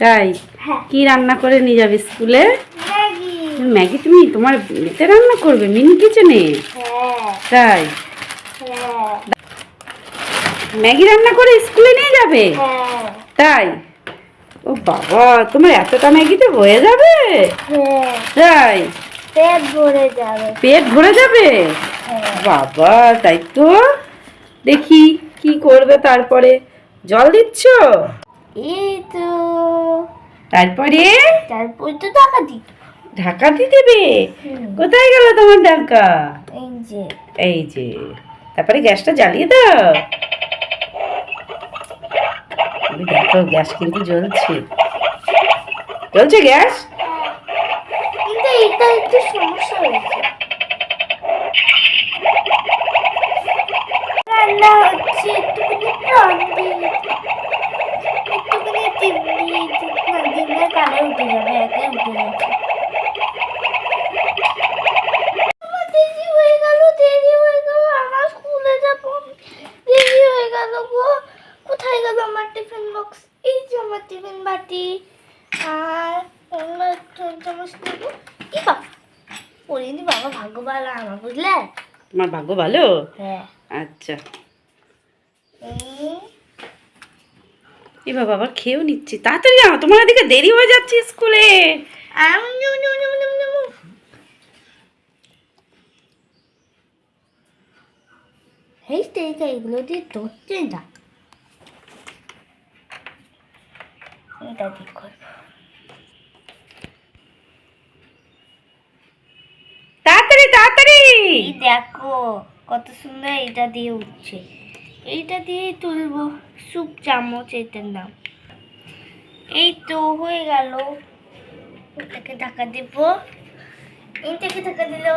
তাই? হ্যাঁ। কি রান্না করে নিয়ে যাবে স্কুলে? ম্যাগি। ম্যাগি তুমি তোমার এতে রান্না করবে, মিনি কিচেনে? হ্যাঁ। তাই? হ্যাঁ। ম্যাগি রান্না করে স্কুলে নিয়ে যাবে? হ্যাঁ। তাই? ও বাবা, তোমার এতটা ম্যাগিতে হয়ে যাবে? হ্যাঁ। তাই? পেট ভরে যাবে। পেট ভরে যাবে? হ্যাঁ। বাবা, তাই তো। দেখি কি করবে তারপরে। জল দিচ্ছ? এই তো। তারপরে তারপর তো টাকা দিই। ঢাকা দিয়ে দেবে? কোথায় গেল তোমার ঢাকা? এই যে। এই যে। তারপরে গ্যাসটা জ্বালিয়ে দাও। তুমি দেখো গ্যাস কিন্তু জ্বলছে। জ্বলছে গ্যাস? কিন্তু এটা একটু সমস্যা হয়েছে। রান্না হচ্ছে একটুখানি প্রাণ দিয়ে একটুখানি ডিমের কালার উঠে যাবে, একে উঠে যাচ্ছে। দেরি হয়ে গেল, দেরি হয়ে গেল, আমার স্কুলে যাব। দেরি হয়ে গেল গো। কোথায় গেল আমার টিফিন বক্স? এই যে আমার টিফিন বাটি আর আমার চামচ নেবো। কি বাবা পড়িনি, বাবা ভাগ্য ভালো আমার, বুঝলে? তোমার ভাগ্য ভালো? হ্যাঁ। আচ্ছা। এবার বাবা খেয়েও নিচ্ছি, তাড়াতাড়ি যাও, তোমার এদিকে দেরি হয়ে যাচ্ছে স্কুলে। এগুলো দিয়ে ধরছে না। এটা ঠিক করবো। তাড়াতাড়ি তাড়াতাড়ি। এই দেখো কত সুন্দর এটা দিয়ে উঠছে। এইটা দিয়ে তুলবো। স্যুপ চামচ এটার নাম। এই তো হয়ে গেল। এটাকে ঢাকা দিব। এইটাকে ঢাকা দিল।